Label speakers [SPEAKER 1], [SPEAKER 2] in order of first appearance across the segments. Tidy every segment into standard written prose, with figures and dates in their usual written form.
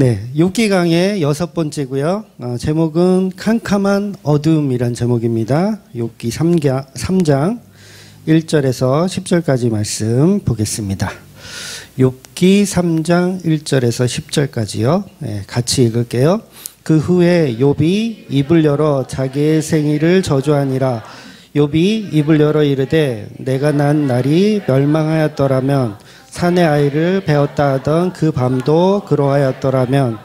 [SPEAKER 1] 네, 욥기 강의 6번째고요. 제목은 캄캄한 어둠이란 제목입니다. 욥기 3장 1절에서 10절까지 말씀 보겠습니다. 욥기 3장 1절에서 10절까지요. 네, 같이 읽을게요. 그 후에 욥이 입을 열어 자기의 생일을 저주하니라. 욥이 입을 열어 이르되 내가 난 날이 멸망하였더라면 산의 아이를 베었다 하던 그 밤도 그러하였더라면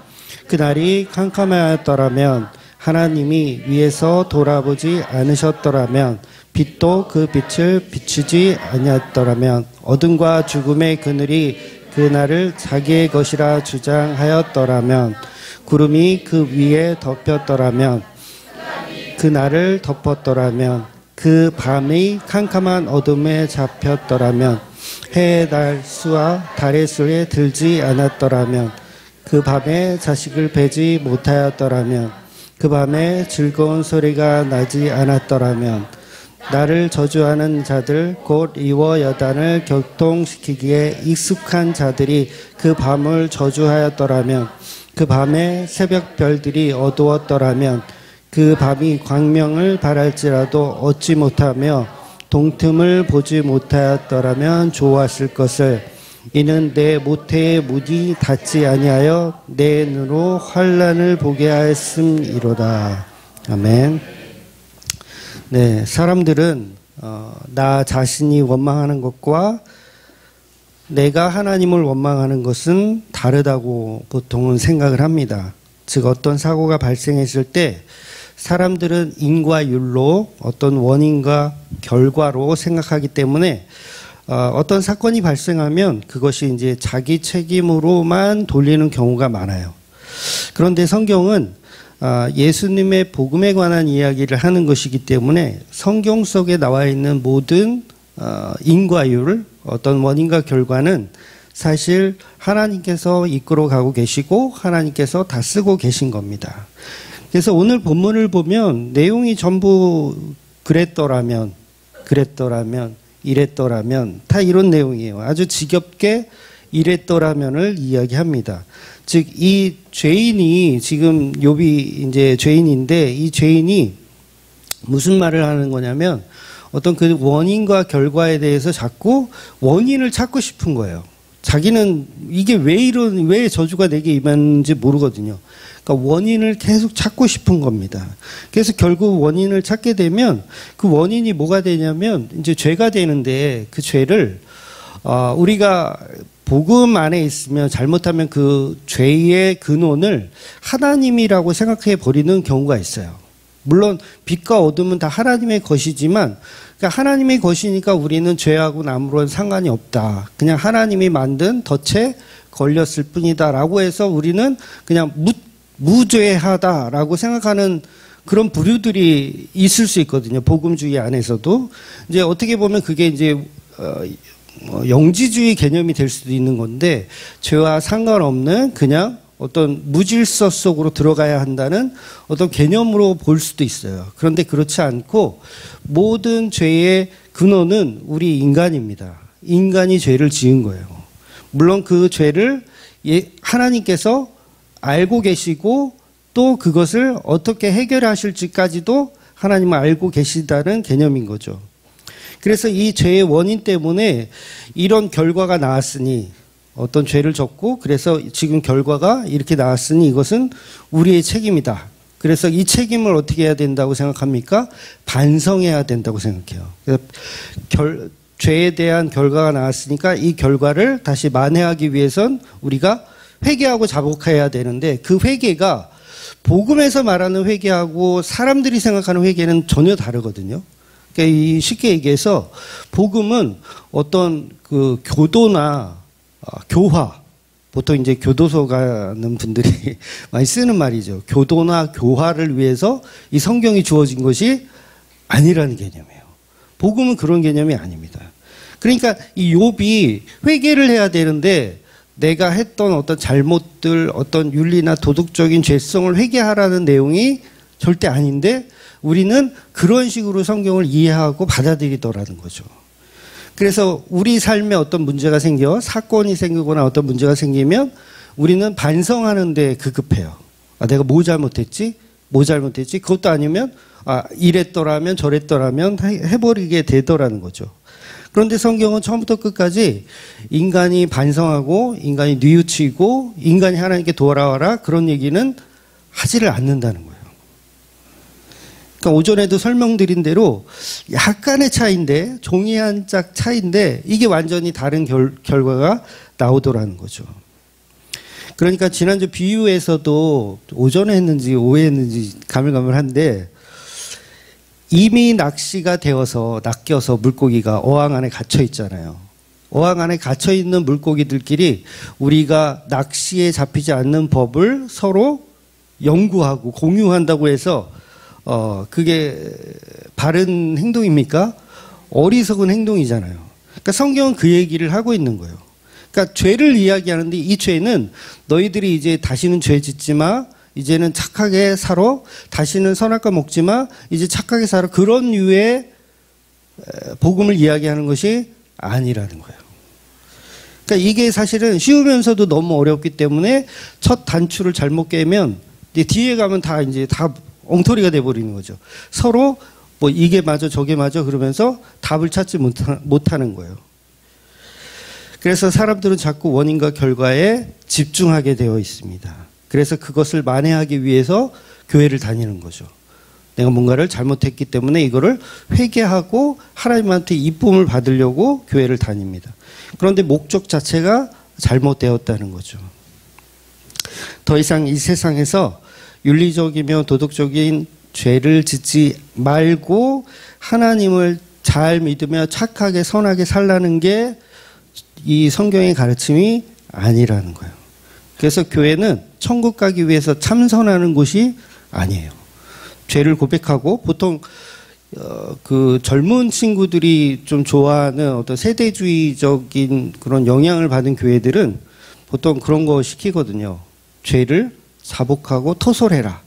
[SPEAKER 1] 그날이 캄캄하였더라면 하나님이 위에서 돌아보지 않으셨더라면 빛도 그 빛을 비추지 아니했더라면 어둠과 죽음의 그늘이 그날을 자기의 것이라 주장하였더라면 구름이 그 위에 덮였더라면 그날을 덮었더라면 그 밤이 캄캄한 어둠에 잡혔더라면 해의 달 수와 달의 수에 들지 않았더라면 그 밤에 자식을 베지 못하였더라면 그 밤에 즐거운 소리가 나지 않았더라면 나를 저주하는 자들 곧 이워 여단을 교통시키기에 익숙한 자들이 그 밤을 저주하였더라면 그 밤에 새벽 별들이 어두웠더라면 그 밤이 광명을 발할지라도 얻지 못하며 동틈을 보지 못하였더라면 좋았을 것을 이는 내 모태의 문이 닫지 아니하여 내 눈으로 환난을 보게 하였음이로다. 아멘. 네, 사람들은 나 자신이 원망하는 것과 내가 하나님을 원망하는 것은 다르다고 보통은 생각을 합니다. 즉 어떤 사고가 발생했을 때 사람들은 인과율로 어떤 원인과 결과로 생각하기 때문에 어떤 사건이 발생하면 그것이 이제 자기 책임으로만 돌리는 경우가 많아요. 그런데 성경은 예수님의 복음에 관한 이야기를 하는 것이기 때문에 성경 속에 나와 있는 모든 인과율, 어떤 원인과 결과는 사실 하나님께서 이끌어 가고 계시고 하나님께서 다 쓰고 계신 겁니다. 그래서 오늘 본문을 보면 내용이 전부 그랬더라면 이랬더라면 다 이런 내용이에요. 아주 지겹게 이랬더라면을 이야기합니다. 즉 이 죄인이 지금 욥이 이제 죄인인데 이 죄인이 무슨 말을 하는 거냐면 어떤 그 원인과 결과에 대해서 자꾸 원인을 찾고 싶은 거예요. 자기는 이게 왜 저주가 내게 임했는지 모르거든요. 그러니까 원인을 계속 찾고 싶은 겁니다. 그래서 결국 원인을 찾게 되면 그 원인이 뭐가 되냐면 이제 죄가 되는데 그 죄를 우리가 복음 안에 있으면 잘못하면 그 죄의 근원을 하나님이라고 생각해 버리는 경우가 있어요. 물론 빛과 어둠은 다 하나님의 것이지만 그러니까 하나님의 것이니까 우리는 죄하고는 아무런 상관이 없다. 그냥 하나님이 만든 덫에 걸렸을 뿐이다라고 해서 우리는 그냥 무죄하다라고 생각하는 그런 부류들이 있을 수 있거든요. 복음주의 안에서도 이제 어떻게 보면 그게 이제 영지주의 개념이 될 수도 있는 건데 죄와 상관없는 그냥 어떤 무질서 속으로 들어가야 한다는 어떤 개념으로 볼 수도 있어요. 그런데 그렇지 않고 모든 죄의 근원은 우리 인간입니다. 인간이 죄를 지은 거예요. 물론 그 죄를 하나님께서 알고 계시고 또 그것을 어떻게 해결하실지까지도 하나님은 알고 계시다는 개념인 거죠. 그래서 이 죄의 원인 때문에 이런 결과가 나왔으니 어떤 죄를 졌고 그래서 지금 결과가 이렇게 나왔으니 이것은 우리의 책임이다. 그래서 이 책임을 어떻게 해야 된다고 생각합니까? 반성해야 된다고 생각해요. 그래서 죄에 대한 결과가 나왔으니까 이 결과를 다시 만회하기 위해선 우리가 회개하고 자복해야 되는데 그 회개가 복음에서 말하는 회개하고 사람들이 생각하는 회개는 전혀 다르거든요. 그러니까 쉽게 얘기해서 복음은 어떤 그 교도나 교화, 보통 이제 교도소 가는 분들이 많이 쓰는 말이죠. 교도나 교화를 위해서 이 성경이 주어진 것이 아니라는 개념이에요. 복음은 그런 개념이 아닙니다. 그러니까 이 욥이 회개를 해야 되는데 내가 했던 어떤 잘못들, 어떤 윤리나 도덕적인 죄성을 회개하라는 내용이 절대 아닌데 우리는 그런 식으로 성경을 이해하고 받아들이더라는 거죠. 그래서 우리 삶에 어떤 문제가 생겨 사건이 생기거나 어떤 문제가 생기면 우리는 반성하는데 급급해요. 아, 내가 뭐 잘못했지? 뭐 잘못했지? 그것도 아니면 이랬더라면 저랬더라면 해버리게 되더라는 거죠. 그런데 성경은 처음부터 끝까지 인간이 반성하고 인간이 뉘우치고 인간이 하나님께 돌아와라 그런 얘기는 하지를 않는다는 거예요. 그러니까 오전에도 설명드린 대로 약간의 차이인데 종이 한 짝 차이인데 이게 완전히 다른 결과가 나오더라는 거죠. 그러니까 지난주 비유에서도 오전에 했는지 오후에 했는지 가물가물한데 이미 낚시가 되어서 낚여서 물고기가 어항 안에 갇혀 있잖아요. 어항 안에 갇혀 있는 물고기들끼리 우리가 낚시에 잡히지 않는 법을 서로 연구하고 공유한다고 해서 그게 바른 행동입니까? 어리석은 행동이잖아요. 그러니까 성경은 그 얘기를 하고 있는 거예요. 그러니까 죄를 이야기하는데 이 죄는 너희들이 이제 다시는 죄 짓지 마. 이제는 착하게 살아. 다시는 선악과 먹지 마. 이제 착하게 살아. 그런 류의 복음을 이야기하는 것이 아니라는 거예요. 그러니까 이게 사실은 쉬우면서도 너무 어렵기 때문에 첫 단추를 잘못 깨면 뒤에 가면 다 엉터리가 돼버리는 거죠. 서로 뭐 이게 맞아 저게 맞아 그러면서 답을 찾지 못하는 거예요. 그래서 사람들은 자꾸 원인과 결과에 집중하게 되어 있습니다. 그래서 그것을 만회하기 위해서 교회를 다니는 거죠. 내가 뭔가를 잘못했기 때문에 이거를 회개하고 하나님한테 이쁨을 받으려고 교회를 다닙니다. 그런데 목적 자체가 잘못되었다는 거죠. 더 이상 이 세상에서 윤리적이며 도덕적인 죄를 짓지 말고 하나님을 잘 믿으며 착하게 선하게 살라는 게 이 성경의 가르침이 아니라는 거예요. 그래서 교회는 천국 가기 위해서 참선하는 곳이 아니에요. 죄를 고백하고 보통 그 젊은 친구들이 좀 좋아하는 어떤 세대주의적인 그런 영향을 받은 교회들은 보통 그런 거 시키거든요. 죄를 자복하고 토설해라.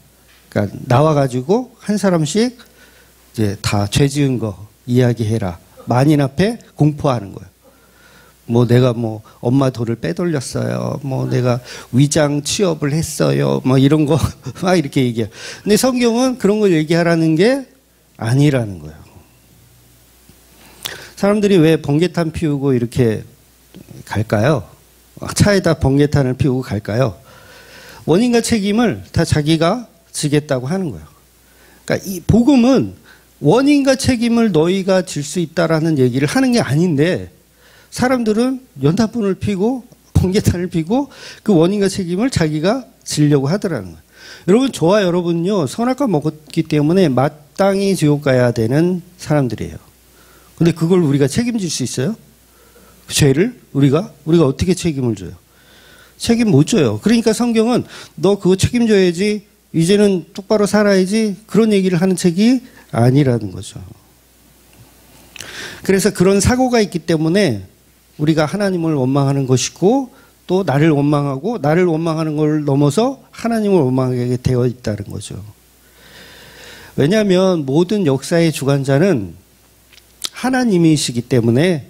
[SPEAKER 1] 그러니까 나와가지고 한 사람씩 이제 다 죄 지은 거 이야기해라. 만인 앞에 공포하는 거예요. 뭐 내가 뭐 엄마 돈을 빼돌렸어요. 뭐 내가 위장 취업을 했어요. 뭐 이런 거 막 이렇게 얘기해요. 근데 성경은 그런 걸 얘기하라는 게 아니라는 거예요. 사람들이 왜 번개탄 피우고 이렇게 갈까요? 차에다 번개탄을 피우고 갈까요? 원인과 책임을 다 자기가 지겠다고 하는 거예요. 그러니까 이 복음은 원인과 책임을 너희가 질 수 있다라는 얘기를 하는 게 아닌데 사람들은 연탄불을 피고 번개탄을 피고 그 원인과 책임을 자기가 지려고 하더라는 거예요. 여러분, 저와 여러분은요 선악과 먹었기 때문에 마땅히 지옥 가야 되는 사람들이에요. 근데 그걸 우리가 책임질 수 있어요? 그 죄를 우리가 어떻게 책임을 져요? 책임 못 져요. 그러니까 성경은 너 그거 책임져야지, 이제는 똑바로 살아야지, 그런 얘기를 하는 책이 아니라는 거죠. 그래서 그런 사고가 있기 때문에 우리가 하나님을 원망하는 것이고 또 나를 원망하고 나를 원망하는 걸 넘어서 하나님을 원망하게 되어 있다는 거죠. 왜냐하면 모든 역사의 주관자는 하나님이시기 때문에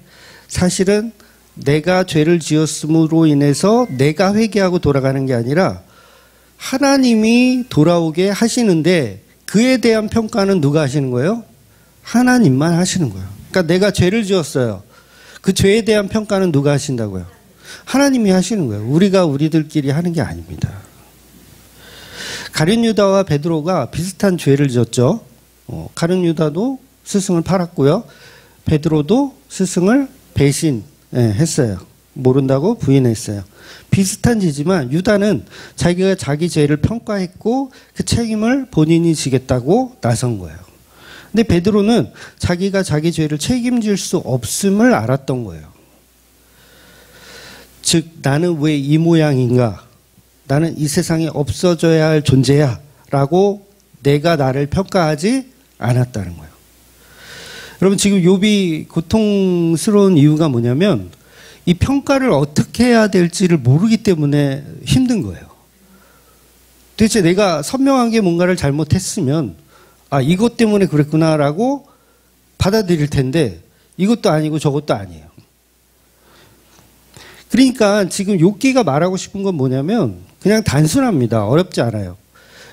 [SPEAKER 1] 사실은 내가 죄를 지었음으로 인해서 내가 회개하고 돌아가는 게 아니라 하나님이 돌아오게 하시는데 그에 대한 평가는 누가 하시는 거예요? 하나님만 하시는 거예요. 그러니까 내가 죄를 지었어요. 그 죄에 대한 평가는 누가 하신다고요? 하나님이 하시는 거예요. 우리가 우리들끼리 하는 게 아닙니다. 가룟 유다와 베드로가 비슷한 죄를 지었죠. 가룟 유다도 스승을 팔았고요. 베드로도 스승을 배신했어요. 모른다고 부인했어요. 비슷한 죄지만 유다는 자기가 자기 죄를 평가했고 그 책임을 본인이 지겠다고 나선 거예요. 근데 베드로는 자기가 자기 죄를 책임질 수 없음을 알았던 거예요. 즉 나는 왜 이 모양인가? 나는 이 세상에 없어져야 할 존재야 라고 내가 나를 평가하지 않았다는 거예요. 여러분, 지금 욥이 고통스러운 이유가 뭐냐면 이 평가를 어떻게 해야 될지를 모르기 때문에 힘든 거예요. 도대체 내가 선명하게 뭔가를 잘못했으면 이것 때문에 그랬구나라고 받아들일 텐데 이것도 아니고 저것도 아니에요. 그러니까 지금 욥기가 말하고 싶은 건 뭐냐면 그냥 단순합니다. 어렵지 않아요.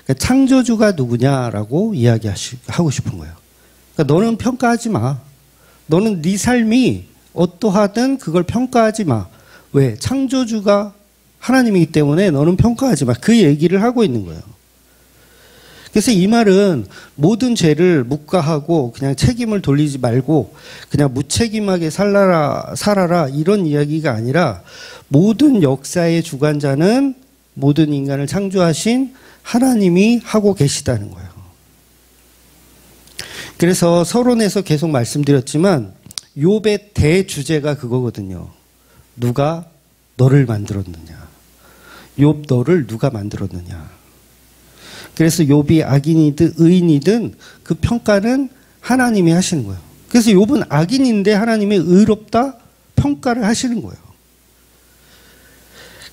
[SPEAKER 1] 그러니까 창조주가 누구냐라고 이야기하고 싶은 거예요. 그러니까 너는 평가하지 마. 너는 네 삶이 어떠하든 그걸 평가하지 마. 왜? 창조주가 하나님이기 때문에 너는 평가하지 마. 그 얘기를 하고 있는 거예요. 그래서 이 말은 모든 죄를 묵과하고 그냥 책임을 돌리지 말고 그냥 무책임하게 살아라 이런 이야기가 아니라 모든 역사의 주관자는 모든 인간을 창조하신 하나님이 하고 계시다는 거예요. 그래서 서론에서 계속 말씀드렸지만 욥의 대주제가 그거거든요. 누가 너를 만들었느냐. 욥 너를 누가 만들었느냐. 그래서 욥이 악인이든 의인이든 그 평가는 하나님이 하시는 거예요. 그래서 욥은 악인인데 하나님이 의롭다 평가를 하시는 거예요.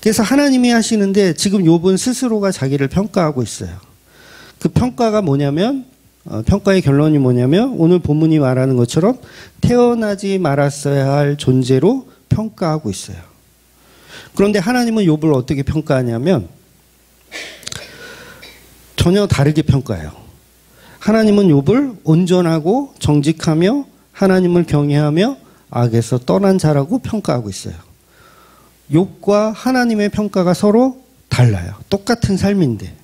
[SPEAKER 1] 그래서 하나님이 하시는데 지금 욥은 스스로가 자기를 평가하고 있어요. 그 평가가 뭐냐면 평가의 결론이 뭐냐면 오늘 본문이 말하는 것처럼 태어나지 말았어야 할 존재로 평가하고 있어요. 그런데 하나님은 욥을 어떻게 평가하냐면 전혀 다르게 평가해요. 하나님은 욥을 온전하고 정직하며 하나님을 경외하며 악에서 떠난 자라고 평가하고 있어요. 욥과 하나님의 평가가 서로 달라요. 똑같은 삶인데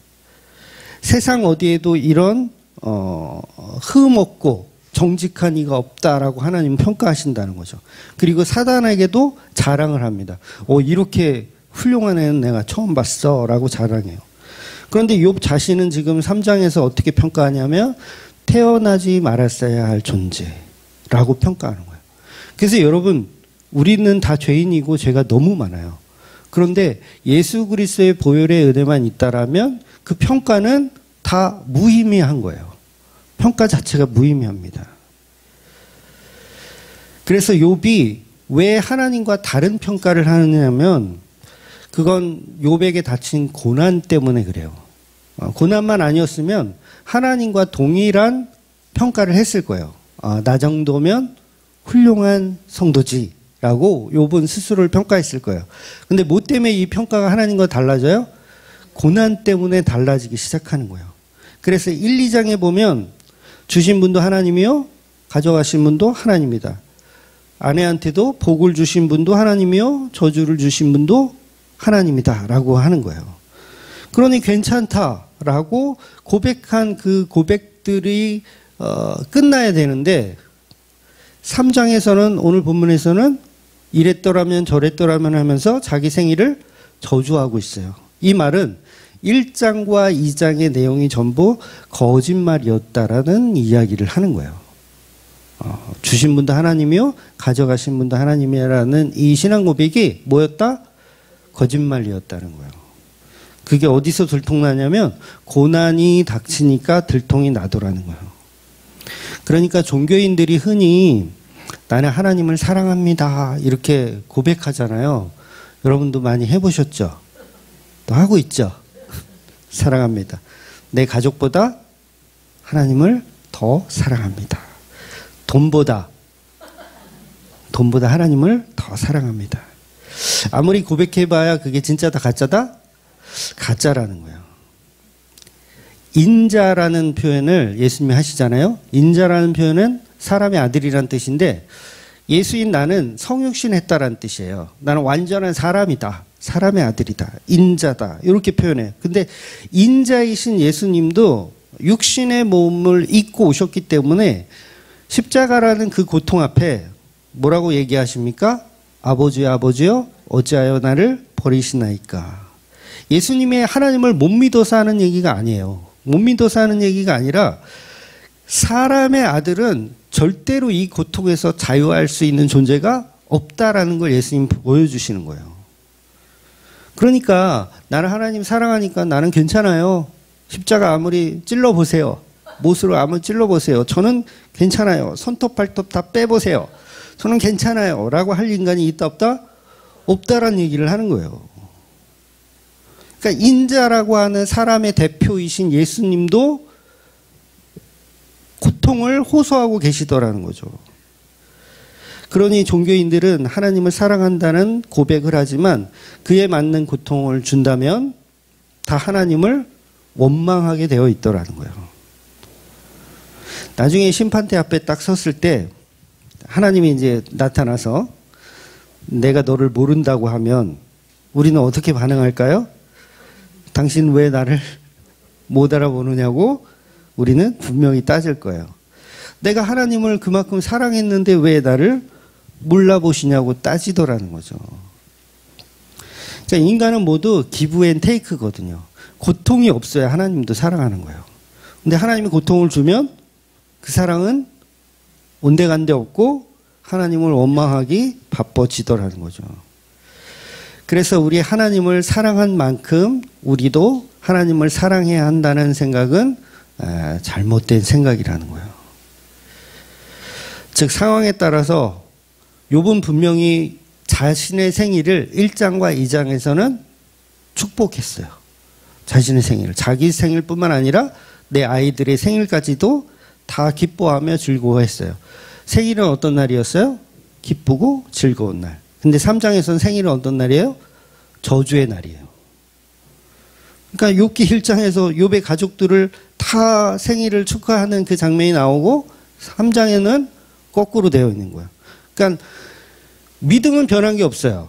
[SPEAKER 1] 세상 어디에도 이런 흠없고 정직한 이가 없다라고 하나님은 평가하신다는 거죠. 그리고 사단에게도 자랑을 합니다. 이렇게 훌륭한 애는 내가 처음 봤어 라고 자랑해요. 그런데 욥 자신은 지금 3장에서 어떻게 평가하냐면 태어나지 말았어야 할 존재라고 평가하는 거예요. 그래서 여러분 우리는 다 죄인이고 죄가 너무 많아요. 그런데 예수 그리스도의 보혈의 은혜만 있다라면 그 평가는 다 무의미한 거예요. 평가 자체가 무의미합니다. 그래서 욥이 왜 하나님과 다른 평가를 하느냐면 그건 욥에게 닥친 고난 때문에 그래요. 고난만 아니었으면 하나님과 동일한 평가를 했을 거예요. 나 정도면 훌륭한 성도지라고 욥은 스스로를 평가했을 거예요. 근데 뭐 때문에 이 평가가 하나님과 달라져요? 고난 때문에 달라지기 시작하는 거예요. 그래서 1, 2장에 보면 주신 분도 하나님이요 가져가신 분도 하나님이다. 아내한테도 복을 주신 분도 하나님이요 저주를 주신 분도 하나님이다 라고 하는 거예요. 그러니 괜찮다라고 고백한 그 고백들이 끝나야 되는데 3장에서는 오늘 본문에서는 이랬더라면 저랬더라면 하면서 자기 생일을 저주하고 있어요. 이 말은 1장과 2장의 내용이 전부 거짓말이었다라는 이야기를 하는 거예요. 주신 분도 하나님이요 가져가신 분도 하나님이라는 이 신앙 고백이 뭐였다? 거짓말이었다는 거예요. 그게 어디서 들통나냐면 고난이 닥치니까 들통이 나더라는 거예요. 그러니까 종교인들이 흔히 나는 하나님을 사랑합니다 이렇게 고백하잖아요. 여러분도 많이 해보셨죠? 또 하고 있죠? 사랑합니다. 내 가족보다 하나님을 더 사랑합니다. 돈보다 하나님을 더 사랑합니다. 아무리 고백해봐야 그게 진짜다 가짜다? 가짜라는 거예요. 인자라는 표현을 예수님이 하시잖아요. 인자라는 표현은 사람의 아들이란 뜻인데 예수인 나는 성육신 했다라는 뜻이에요. 나는 완전한 사람이다. 사람의 아들이다. 인자다. 이렇게 표현해요. 근데 인자이신 예수님도 육신의 몸을 입고 오셨기 때문에 십자가라는 그 고통 앞에 뭐라고 얘기하십니까? 아버지여 아버지여 어찌하여 나를 버리시나이까. 예수님의 하나님을 못 믿어서 하는 얘기가 아니에요. 못 믿어서 하는 얘기가 아니라 사람의 아들은 절대로 이 고통에서 자유할 수 있는 존재가 없다라는 걸 예수님 보여주시는 거예요. 그러니까 나는 하나님 사랑하니까 나는 괜찮아요. 십자가 아무리 찔러보세요. 못으로 아무리 찔러보세요. 저는 괜찮아요. 손톱 발톱 다 빼보세요. 저는 괜찮아요. 라고 할 인간이 있다 없다? 없다라는 얘기를 하는 거예요. 그러니까 인자라고 하는 사람의 대표이신 예수님도 고통을 호소하고 계시더라는 거죠. 그러니 종교인들은 하나님을 사랑한다는 고백을 하지만 그에 맞는 고통을 준다면 다 하나님을 원망하게 되어 있더라는 거예요. 나중에 심판대 앞에 딱 섰을 때 하나님이 이제 나타나서 내가 너를 모른다고 하면 우리는 어떻게 반응할까요? 당신 왜 나를 못 알아보느냐고 우리는 분명히 따질 거예요. 내가 하나님을 그만큼 사랑했는데 왜 나를 몰라보시냐고 따지더라는 거죠. 그러니까 인간은 모두 기브 앤 테이크거든요. 고통이 없어야 하나님도 사랑하는 거예요. 근데 하나님이 고통을 주면 그 사랑은 온데간데 없고 하나님을 원망하기 바빠지더라는 거죠. 그래서 우리 하나님을 사랑한 만큼 우리도 하나님을 사랑해야 한다는 생각은 잘못된 생각이라는 거예요. 즉 상황에 따라서 욥은 분명히 자신의 생일을 1장과 2장에서는 축복했어요. 자신의 생일을. 자기 생일뿐만 아니라 내 아이들의 생일까지도 다 기뻐하며 즐거워했어요. 생일은 어떤 날이었어요? 기쁘고 즐거운 날. 근데 3장에서는 생일은 어떤 날이에요? 저주의 날이에요. 그러니까 욥기 1장에서 욥의 가족들을 다 생일을 축하하는 그 장면이 나오고 3장에는 거꾸로 되어 있는 거예요. 그러니까 믿음은 변한 게 없어요.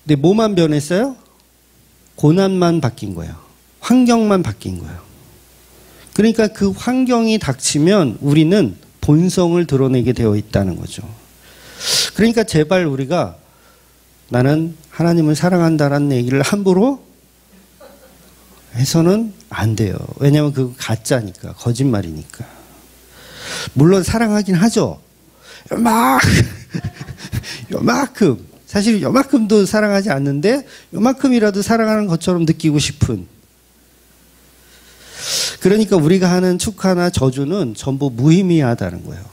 [SPEAKER 1] 근데 뭐만 변했어요? 고난만 바뀐 거예요. 환경만 바뀐 거예요. 그러니까 그 환경이 닥치면 우리는 본성을 드러내게 되어 있다는 거죠. 그러니까 제발 우리가 나는 하나님을 사랑한다라는 얘기를 함부로 해서는 안 돼요. 왜냐하면 그거 가짜니까, 거짓말이니까. 물론 사랑하긴 하죠. 요만큼, 사실 요만큼도 사랑하지 않는데 요만큼이라도 사랑하는 것처럼 느끼고 싶은. 그러니까 우리가 하는 축하나 저주는 전부 무의미하다는 거예요.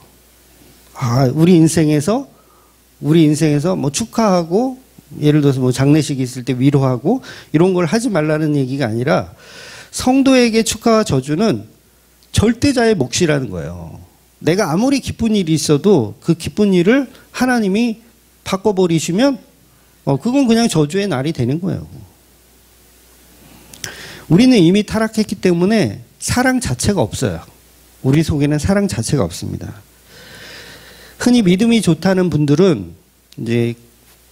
[SPEAKER 1] 우리 인생에서 뭐 축하하고 예를 들어서 뭐 장례식이 있을 때 위로하고 이런 걸 하지 말라는 얘기가 아니라 성도에게 축하와 저주는 절대자의 몫이라는 거예요. 내가 아무리 기쁜 일이 있어도 그 기쁜 일을 하나님이 바꿔버리시면 그건 그냥 저주의 날이 되는 거예요. 우리는 이미 타락했기 때문에 사랑 자체가 없어요. 우리 속에는 사랑 자체가 없습니다. 흔히 믿음이 좋다는 분들은 이제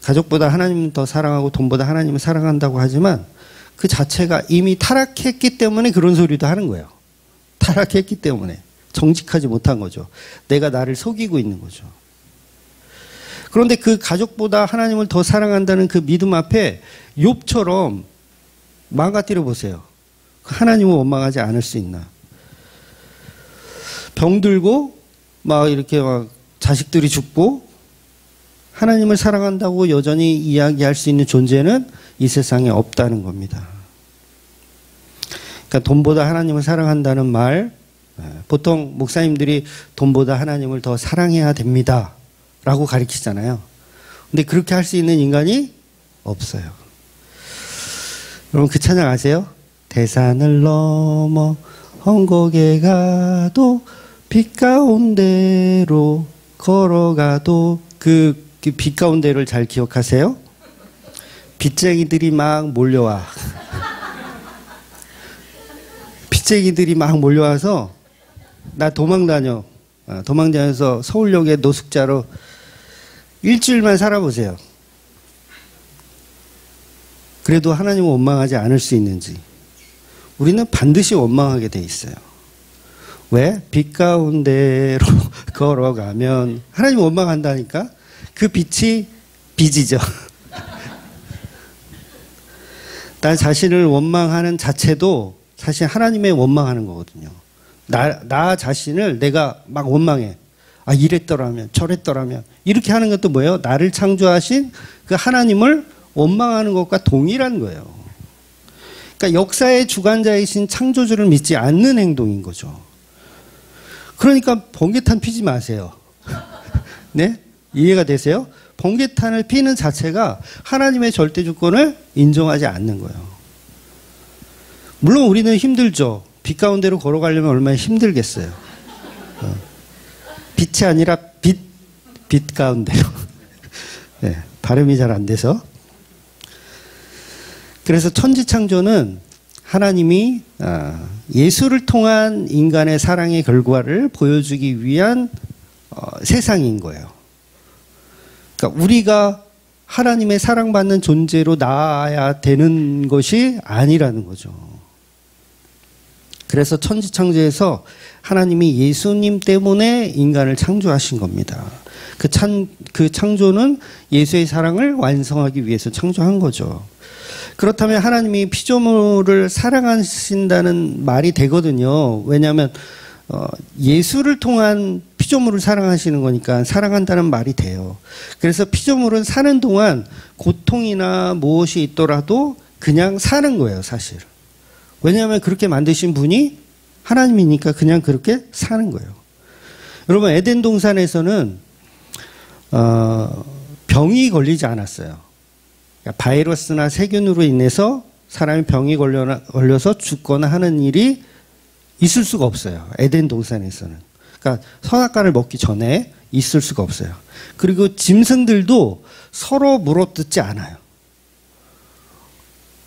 [SPEAKER 1] 가족보다 하나님을 더 사랑하고 돈보다 하나님을 사랑한다고 하지만 그 자체가 이미 타락했기 때문에 그런 소리도 하는 거예요. 타락했기 때문에 정직하지 못한 거죠. 내가 나를 속이고 있는 거죠. 그런데 그 가족보다 하나님을 더 사랑한다는 그 믿음 앞에 욥처럼 망가뜨려 보세요. 하나님을 원망하지 않을 수 있나? 병들고 막 이렇게 막 자식들이 죽고 하나님을 사랑한다고 여전히 이야기할 수 있는 존재는 이 세상에 없다는 겁니다. 그러니까 돈보다 하나님을 사랑한다는 말, 보통 목사님들이 돈보다 하나님을 더 사랑해야 됩니다 라고 가르치잖아요. 근데 그렇게 할 수 있는 인간이 없어요. 여러분 그 찬양 아세요? 대산을 넘어 헝곡에 가도 빛 가운데로 걸어가도 그 빛 가운데를 잘 기억하세요? 빚쟁이들이 막 몰려와. 빚쟁이들이 막 몰려와서 나 도망다녀. 도망다녀서 서울역에 노숙자로 일주일만 살아보세요. 그래도 하나님은 원망하지 않을 수 있는지. 우리는 반드시 원망하게 돼 있어요. 왜? 빛 가운데로 걸어가면 하나님 원망한다니까? 그 빛이 빚이죠. 나 자신을 원망하는 자체도 사실 하나님의 원망하는 거거든요. 나 자신을 내가 막 원망해. 이랬더라면 저랬더라면 이렇게 하는 것도 뭐예요? 나를 창조하신 그 하나님을 원망하는 것과 동일한 거예요. 그러니까 역사의 주관자이신 창조주를 믿지 않는 행동인 거죠. 그러니까 번개탄 피지 마세요. 네? 이해가 되세요? 번개탄을 피는 자체가 하나님의 절대 주권을 인정하지 않는 거예요. 물론 우리는 힘들죠. 빛 가운데로 걸어가려면 얼마나 힘들겠어요. 빛이 아니라 빛 가운데로. 네, 발음이 잘 안 돼서. 그래서 천지창조는 하나님이 예수를 통한 인간의 사랑의 결과를 보여주기 위한 세상인 거예요. 그러니까 우리가 하나님의 사랑받는 존재로 나아야 되는 것이 아니라는 거죠. 그래서 천지창조에서 하나님이 예수님 때문에 인간을 창조하신 겁니다. 그 창조는 예수의 사랑을 완성하기 위해서 창조한 거죠. 그렇다면 하나님이 피조물을 사랑하신다는 말이 되거든요. 왜냐하면 예수를 통한 피조물을 사랑하시는 거니까 사랑한다는 말이 돼요. 그래서 피조물은 사는 동안 고통이나 무엇이 있더라도 그냥 사는 거예요, 사실. 왜냐하면 그렇게 만드신 분이 하나님이니까 그냥 그렇게 사는 거예요. 여러분, 에덴 동산에서는 병이 걸리지 않았어요. 바이러스나 세균으로 인해서 사람이 병이 걸려서 죽거나 하는 일이 있을 수가 없어요. 에덴 동산에서는. 그러니까 선악과를 먹기 전에 있을 수가 없어요. 그리고 짐승들도 서로 물어뜯지 않아요.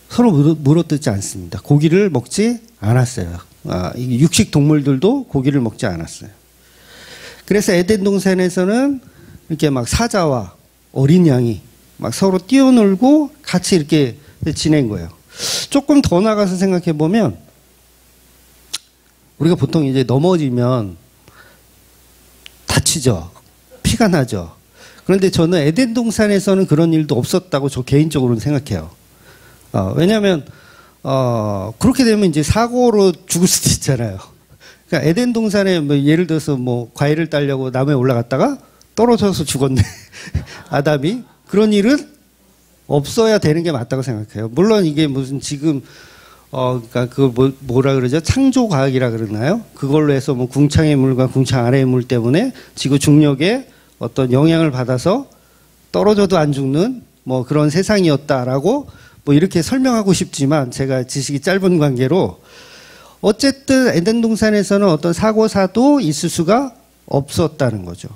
[SPEAKER 1] 서로 물어뜯지 않습니다. 고기를 먹지 않았어요. 육식 동물들도 고기를 먹지 않았어요. 그래서 에덴 동산에서는 이렇게 막 사자와 어린 양이 막 서로 뛰어놀고 같이 이렇게 지낸 거예요. 조금 더 나가서 생각해 보면 우리가 보통 이제 넘어지면 다치죠. 피가 나죠. 그런데 저는 에덴 동산에서는 그런 일도 없었다고 저 개인적으로는 생각해요. 왜냐하면 그렇게 되면 이제 사고로 죽을 수도 있잖아요. 그러니까 에덴 동산에 뭐 예를 들어서 뭐 과일을 따려고 나무에 올라갔다가 떨어져서 죽었네. 아담이. 그런 일은 없어야 되는 게 맞다고 생각해요. 물론 이게 무슨 지금 그러니까 그 뭐라 그러죠? 창조 과학이라 그러나요? 그걸로 해서 뭐 궁창의 물과 궁창 아래의 물 때문에 지구 중력에 어떤 영향을 받아서 떨어져도 안 죽는 뭐 그런 세상이었다라고 뭐 이렇게 설명하고 싶지만 제가 지식이 짧은 관계로 어쨌든 에덴 동산에서는 어떤 사고사도 있을 수가 없었다는 거죠.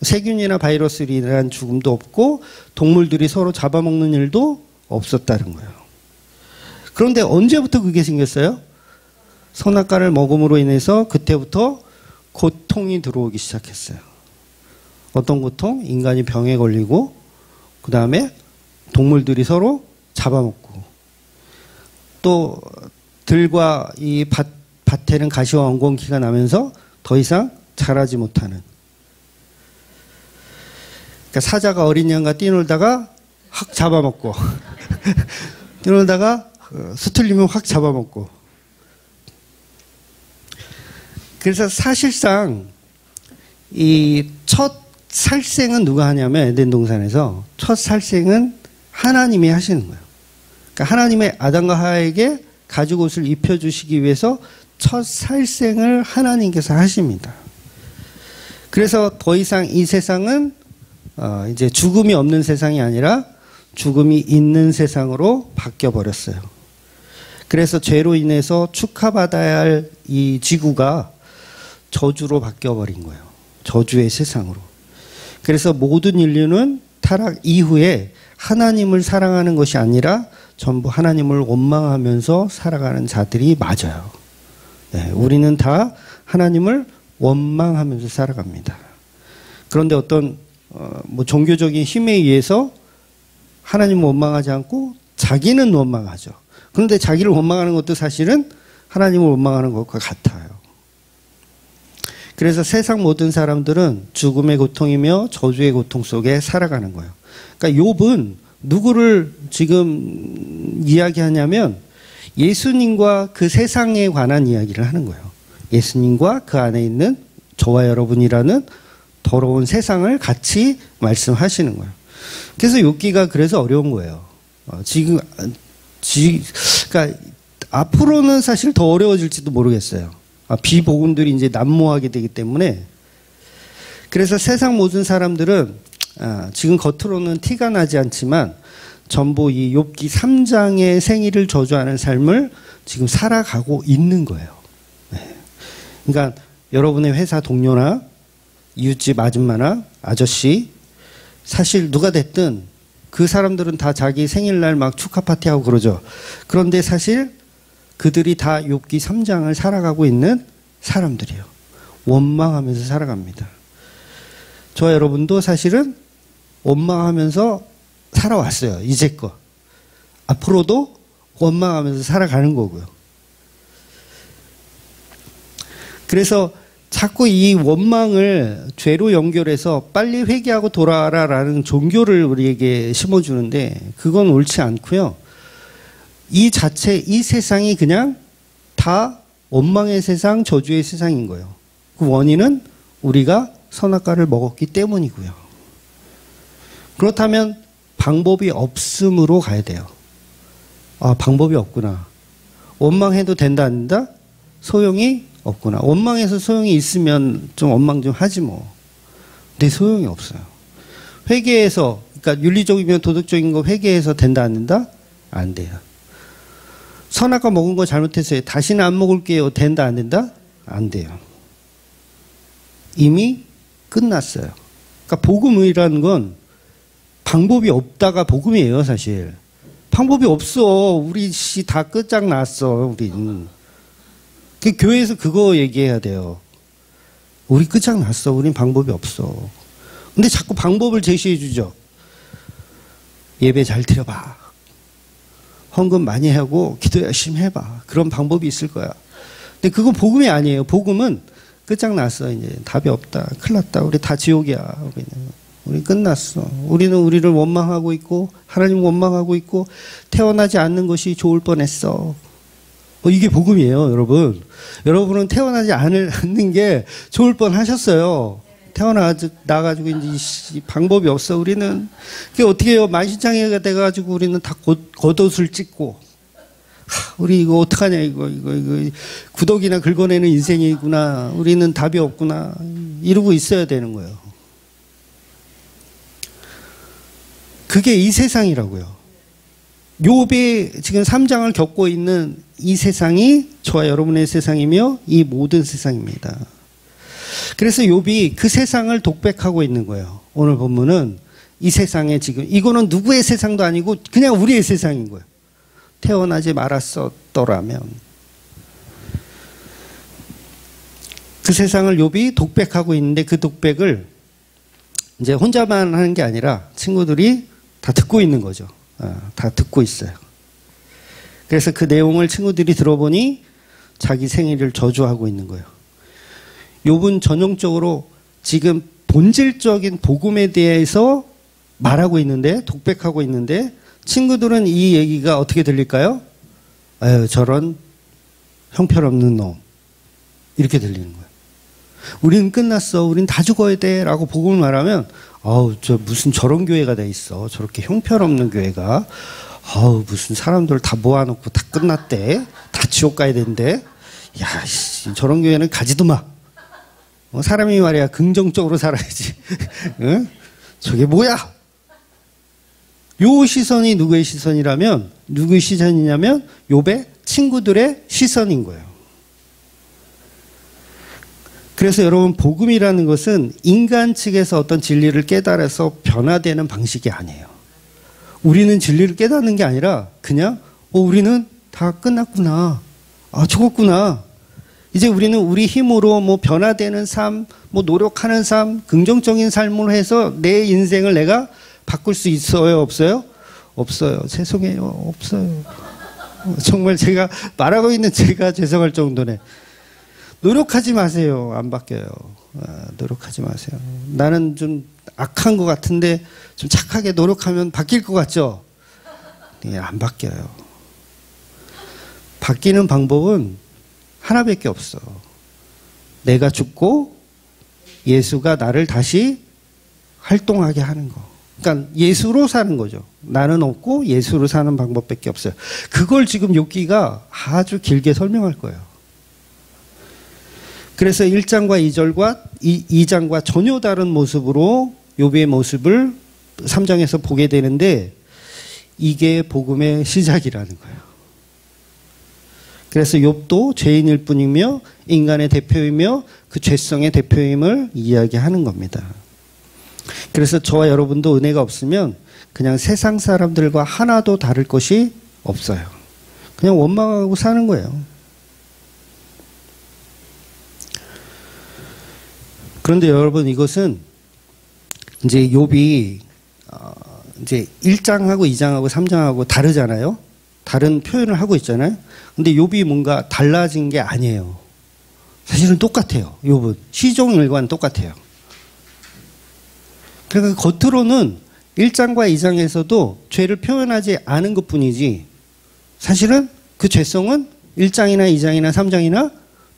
[SPEAKER 1] 세균이나 바이러스로 인한 죽음도 없고 동물들이 서로 잡아먹는 일도 없었다는 거예요. 그런데 언제부터 그게 생겼어요? 선악과를 먹음으로 인해서 그때부터 고통이 들어오기 시작했어요. 어떤 고통? 인간이 병에 걸리고 그 다음에 동물들이 서로 잡아먹고 또 들과 이 밭에는 가시와 엉겅퀴가 나면서 더 이상 자라지 못하는, 그러니까 사자가 어린 양과 뛰놀다가 확 잡아먹고 뛰놀다가 수틀리면 확 잡아먹고. 그래서 사실상 이 첫 살생은 누가 하냐면 에덴 동산에서 첫 살생은 하나님이 하시는 거예요. 그러니까 하나님의 아담과 하와에게 가죽 옷을 입혀주시기 위해서 첫 살생을 하나님께서 하십니다. 그래서 더 이상 이 세상은 이제 죽음이 없는 세상이 아니라 죽음이 있는 세상으로 바뀌어 버렸어요. 그래서 죄로 인해서 축하받아야 할 이 지구가 저주로 바뀌어 버린 거예요. 저주의 세상으로. 그래서 모든 인류는 타락 이후에 하나님을 사랑하는 것이 아니라 전부 하나님을 원망하면서 살아가는 자들이 맞아요. 네, 우리는 다 하나님을 원망하면서 살아갑니다. 그런데 어떤 뭐 종교적인 힘에 의해서 하나님을 원망하지 않고 자기는 원망하죠. 그런데 자기를 원망하는 것도 사실은 하나님을 원망하는 것과 같아요. 그래서 세상 모든 사람들은 죽음의 고통이며 저주의 고통 속에 살아가는 거예요. 그러니까 욥은 누구를 지금 이야기하냐면 예수님과 그 세상에 관한 이야기를 하는 거예요. 예수님과 그 안에 있는 저와 여러분이라는 더러운 세상을 같이 말씀하시는 거예요. 그래서 욥기가 그래서 어려운 거예요. 그러니까 앞으로는 사실 더 어려워질지도 모르겠어요. 비복음들이 이제 난무하게 되기 때문에. 그래서 세상 모든 사람들은 지금 겉으로는 티가 나지 않지만 전부 이 욥기 3장의 생일을 저주하는 삶을 지금 살아가고 있는 거예요. 네. 그러니까 여러분의 회사 동료나 이웃집 아줌마나 아저씨, 사실 누가 됐든 그 사람들은 다 자기 생일날 막 축하 파티하고 그러죠. 그런데 사실 그들이 다 욥기 3장을 살아가고 있는 사람들이에요. 원망하면서 살아갑니다. 저와 여러분도 사실은 원망하면서 살아왔어요. 이제껏. 앞으로도 원망하면서 살아가는 거고요. 그래서 자꾸 이 원망을 죄로 연결해서 빨리 회개하고 돌아와라라는 종교를 우리에게 심어주는데 그건 옳지 않고요. 이 자체, 이 세상이 그냥 다 원망의 세상, 저주의 세상인 거예요. 그 원인은 우리가 선악과를 먹었기 때문이고요. 그렇다면 방법이 없음으로 가야 돼요. 아, 방법이 없구나. 원망해도 된다, 안 된다? 소용이 없구나. 원망해서 소용이 있으면 좀 원망 좀 하지 뭐. 근데 소용이 없어요. 회개해서, 그러니까 윤리적이면 도덕적인 거 회개해서 된다, 안 된다? 안 돼요. 선악과 먹은 거 잘못했어요. 다시는 안 먹을게요. 된다, 안 된다? 안 돼요. 이미 끝났어요. 그러니까 복음이라는 건 방법이 없다가 복음이에요, 사실. 방법이 없어. 우리 다 끝장났어, 우리는. 그 교회에서 그거 얘기해야 돼요. 우리 끝장났어. 우린 방법이 없어. 근데 자꾸 방법을 제시해 주죠. 예배 잘 드려봐. 헌금 많이 하고 기도 열심히 해봐. 그런 방법이 있을 거야. 근데 그건 복음이 아니에요. 복음은 끝장났어. 이제 답이 없다. 큰일 났다. 우리 다 지옥이야. 우리 끝났어. 우리는 우리를 원망하고 있고 하나님 원망하고 있고 태어나지 않는 것이 좋을 뻔했어. 이게 복음이에요, 여러분. 여러분은 태어나지 않는 게 좋을 뻔하셨어요. 나가지고 이제 방법이 없어. 우리는 그게 어떻게 해요? 만신창이가 돼가지고 우리는 다 겉옷을 찢고 우리 이거 어떡하냐 이거 구덕이나 긁어내는 인생이구나. 우리는 답이 없구나. 이러고 있어야 되는 거예요. 그게 이 세상이라고요. 욥이 지금 3장을 겪고 있는 이 세상이 저와 여러분의 세상이며 이 모든 세상입니다. 그래서 욥이 그 세상을 독백하고 있는 거예요. 오늘 본문은 이 세상에 지금 이거는 누구의 세상도 아니고 그냥 우리의 세상인 거예요. 태어나지 말았었더라면. 그 세상을 욥이 독백하고 있는데 그 독백을 이제 혼자만 하는 게 아니라 친구들이 다 듣고 있는 거죠. 다 듣고 있어요. 그래서 그 내용을 친구들이 들어보니 자기 생일을 저주하고 있는 거예요. 욥은 전형적으로 지금 본질적인 복음에 대해서 말하고 있는데, 독백하고 있는데 친구들은 이 얘기가 어떻게 들릴까요? 아유, 저런 형편없는 놈. 이렇게 들리는 거예요. 우리는 끝났어. 우린 다 죽어야 돼. 라고 복음을 말하면 아우, 저 무슨 저런 교회가 돼 있어. 저렇게 형편없는 교회가. 아우, 무슨 사람들 다 모아놓고 다 끝났대. 다 지옥 가야 된대. 야, 저런 교회는 가지도 마. 사람이 말이야 긍정적으로 살아야지. 응? 저게 뭐야? 요 시선이 누구의 시선이라면, 누구의 시선이냐면 욥의 친구들의 시선인 거예요. 그래서 여러분, 복음이라는 것은 인간 측에서 어떤 진리를 깨달아서 변화되는 방식이 아니에요. 우리는 진리를 깨닫는 게 아니라 그냥 우리는 다 끝났구나. 아, 죽었구나. 이제 우리는 우리 힘으로 뭐 변화되는 삶, 뭐 노력하는 삶, 긍정적인 삶으로 해서 내 인생을 내가 바꿀 수 있어요? 없어요? 없어요. 죄송해요. 없어요. 정말 제가 말하고 있는 제가 죄송할 정도네. 노력하지 마세요. 안 바뀌어요. 노력하지 마세요. 나는 좀 악한 것 같은데 좀 착하게 노력하면 바뀔 것 같죠? 네, 안 바뀌어요. 바뀌는 방법은 하나밖에 없어. 내가 죽고 예수가 나를 다시 활동하게 하는 거. 그러니까 예수로 사는 거죠. 나는 없고 예수로 사는 방법밖에 없어요. 그걸 지금 욥기가 아주 길게 설명할 거예요. 그래서 1장과 2절과 2장과 전혀 다른 모습으로 욥의 모습을 3장에서 보게 되는데 이게 복음의 시작이라는 거예요. 그래서 욥도 죄인일 뿐이며 인간의 대표이며 그 죄성의 대표임을 이야기하는 겁니다. 그래서 저와 여러분도 은혜가 없으면 그냥 세상 사람들과 하나도 다를 것이 없어요. 그냥 원망하고 사는 거예요. 그런데 여러분, 이것은 이제 욥이 이제 1장하고 2장하고 3장하고 다르잖아요. 다른 표현을 하고 있잖아요. 근데 욥이 뭔가 달라진 게 아니에요. 사실은 똑같아요. 욥은 시종일관 똑같아요. 그러니까 겉으로는 1장과 2장에서도 죄를 표현하지 않은 것뿐이지 사실은 그 죄성은 1장이나 2장이나 3장이나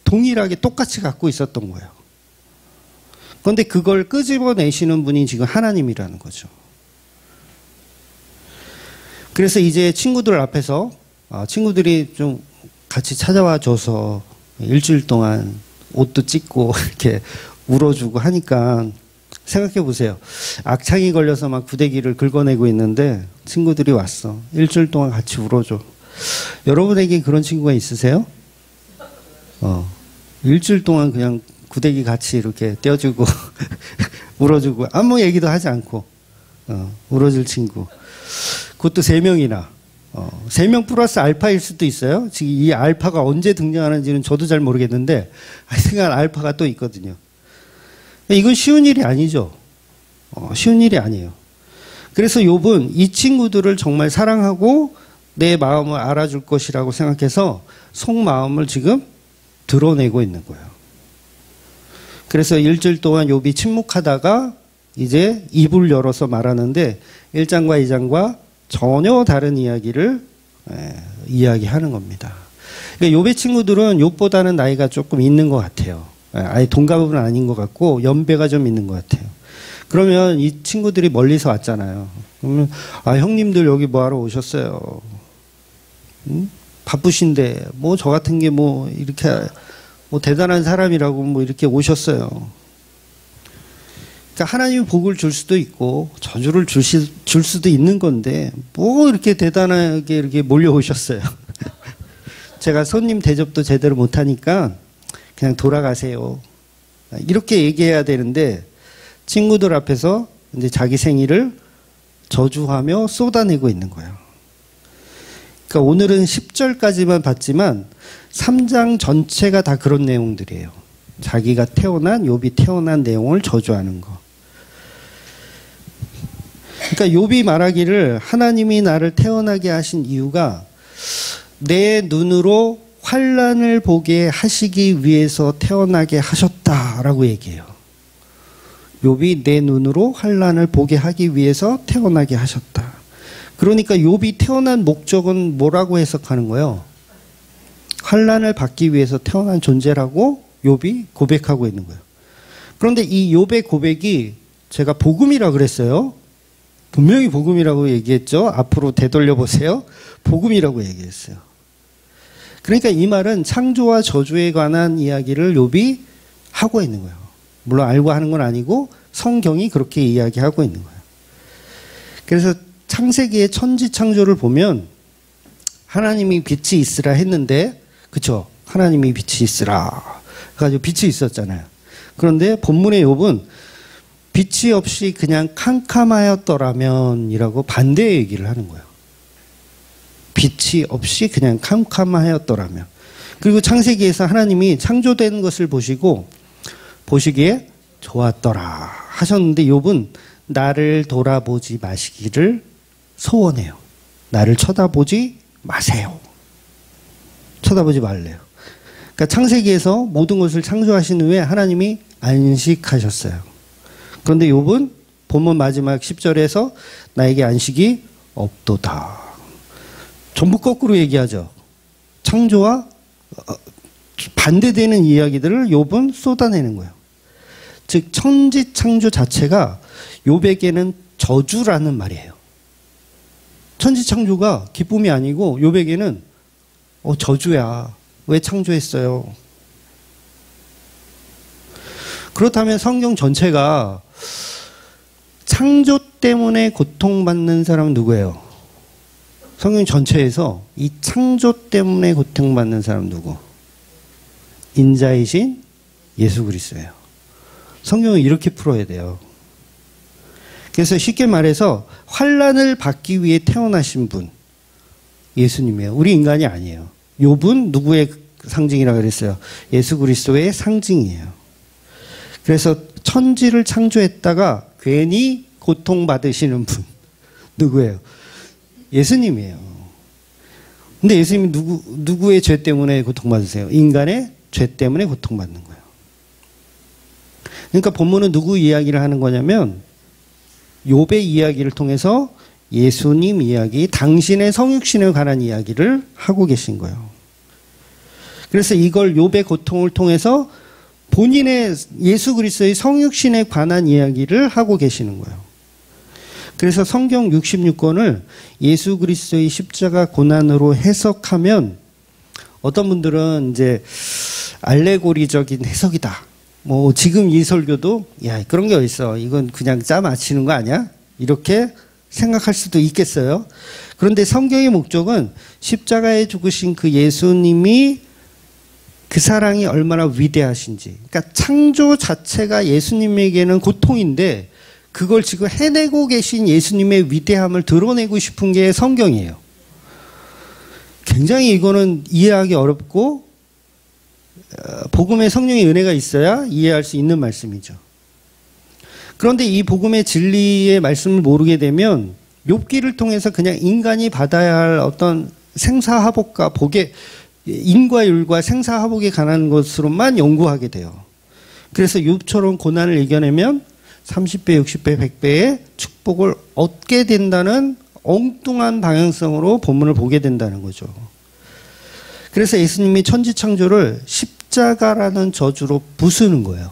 [SPEAKER 1] 동일하게 똑같이 갖고 있었던 거예요. 그런데 그걸 끄집어내시는 분이 지금 하나님이라는 거죠. 그래서 이제 친구들 앞에서 친구들이 좀 같이 찾아와 줘서 일주일 동안 옷도 찢고 이렇게 울어주고 하니까 생각해 보세요. 악창이 걸려서 막 구데기를 긁어내고 있는데 친구들이 왔어. 일주일 동안 같이 울어줘. 여러분에게 그런 친구가 있으세요? 일주일 동안 그냥 구데기 같이 이렇게 떼어주고 울어주고 아무 얘기도 하지 않고 울어줄 친구. 그것도 3명이나 3명 플러스 알파일 수도 있어요. 지금 이 알파가 언제 등장하는지는 저도 잘 모르겠는데 하여간 알파가 또 있거든요. 이건 쉬운 일이 아니죠. 쉬운 일이 아니에요. 그래서 욥은 이 친구들을 정말 사랑하고 내 마음을 알아줄 것이라고 생각해서 속마음을 지금 드러내고 있는 거예요. 그래서 일주일 동안 욥이 침묵하다가 이제 입을 열어서 말하는데 1장과 2장과 전혀 다른 이야기를 이야기하는 겁니다. 그러니까 욥의 친구들은 욥보다는 나이가 조금 있는 것 같아요. 아예 동갑은 아닌 것 같고 연배가 좀 있는 것 같아요. 그러면 이 친구들이 멀리서 왔잖아요. 그러면 형님들 여기 뭐하러 오셨어요? 바쁘신데 뭐 저 같은 게 뭐 이렇게 뭐 대단한 사람이라고 뭐 이렇게 오셨어요. 그러니까 하나님이 복을 줄 수도 있고 저주를 줄 수도 있는 건데 뭐 이렇게 대단하게 이렇게 몰려오셨어요. 제가 손님 대접도 제대로 못하니까 그냥 돌아가세요. 이렇게 얘기해야 되는데 친구들 앞에서 이제 자기 생일을 저주하며 쏟아내고 있는 거예요. 그러니까 오늘은 10절까지만 봤지만 3장 전체가 다 그런 내용들이에요. 자기가 욥이 태어난 내용을 저주하는 거. 그러니까 욥이 말하기를 하나님이 나를 태어나게 하신 이유가 내 눈으로 환난을 보게 하시기 위해서 태어나게 하셨다라고 얘기해요. 욥이 내 눈으로 환난을 보게 하기 위해서 태어나게 하셨다. 그러니까 욥이 태어난 목적은 뭐라고 해석하는 거예요? 환난을 받기 위해서 태어난 존재라고 욥이 고백하고 있는 거예요. 그런데 이 욥의 고백이 제가 복음이라 그랬어요. 분명히 복음이라고 얘기했죠. 앞으로 되돌려 보세요. 복음이라고 얘기했어요. 그러니까 이 말은 창조와 저주에 관한 이야기를 욥이 하고 있는 거예요. 물론 알고 하는 건 아니고 성경이 그렇게 이야기하고 있는 거예요. 그래서 창세기의 천지 창조를 보면 하나님이 빛이 있으라 했는데, 그쵸? 하나님이 빛이 있으라 그래가지고 빛이 있었잖아요. 그런데 본문의 욥은 빛이 없이 그냥 캄캄하였더라면 이라고 반대 얘기를 하는 거예요. 빛이 없이 그냥 캄캄하였더라면. 그리고 창세기에서 하나님이 창조된 것을 보시기에 좋았더라 하셨는데 욥은 나를 돌아보지 마시기를 소원해요. 나를 쳐다보지 마세요. 쳐다보지 말래요. 그러니까 창세기에서 모든 것을 창조하신 후에 하나님이 안식하셨어요. 그런데 욥은 본문 마지막 10절에서 나에게 안식이 없도다. 전부 거꾸로 얘기하죠. 창조와 반대되는 이야기들을 욥은 쏟아내는 거예요. 즉 천지 창조 자체가 욥에게는 저주라는 말이에요. 천지 창조가 기쁨이 아니고 욥에게는 저주야. 왜 창조했어요? 그렇다면 성경 전체가 창조 때문에 고통받는 사람은 누구예요? 성경 전체에서 이 창조 때문에 고통받는 사람 누구? 인자이신 예수 그리스도예요. 성경을 이렇게 풀어야 돼요. 그래서 쉽게 말해서 환난을 받기 위해 태어나신 분 예수님이에요. 우리 인간이 아니에요. 욥은 누구의 상징이라고 그랬어요? 예수 그리스도의 상징이에요. 그래서 천지를 창조했다가 괜히 고통받으시는 분 누구예요? 예수님이에요. 근데 예수님이 누구의 죄 때문에 고통받으세요? 인간의 죄 때문에 고통받는 거예요. 그러니까 본문은 누구 이야기를 하는 거냐면 욥의 이야기를 통해서 예수님 이야기, 당신의 성육신에 관한 이야기를 하고 계신 거예요. 그래서 이걸 욥의 고통을 통해서 본인의 예수 그리스도의 성육신에 관한 이야기를 하고 계시는 거예요. 그래서 성경 66권을 예수 그리스도의 십자가 고난으로 해석하면 어떤 분들은 이제 알레고리적인 해석이다. 뭐 지금 이 설교도 야 그런 게 어딨어. 이건 그냥 짜 맞히는 거 아니야? 이렇게 생각할 수도 있겠어요. 그런데 성경의 목적은 십자가에 죽으신 그 예수님이 그 사랑이 얼마나 위대하신지. 그러니까 창조 자체가 예수님에게는 고통인데 그걸 지금 해내고 계신 예수님의 위대함을 드러내고 싶은 게 성경이에요. 굉장히 이거는 이해하기 어렵고 복음의 성령의 은혜가 있어야 이해할 수 있는 말씀이죠. 그런데 이 복음의 진리의 말씀을 모르게 되면 욥기를 통해서 그냥 인간이 받아야 할 어떤 생사화복과 복의 인과율과 생사화복에 관한 것으로만 연구하게 돼요. 그래서 욥처럼 고난을 이겨내면 30배, 60배, 100배의 축복을 얻게 된다는 엉뚱한 방향성으로 본문을 보게 된다는 거죠. 그래서 예수님이 천지창조를 십자가라는 저주로 부수는 거예요.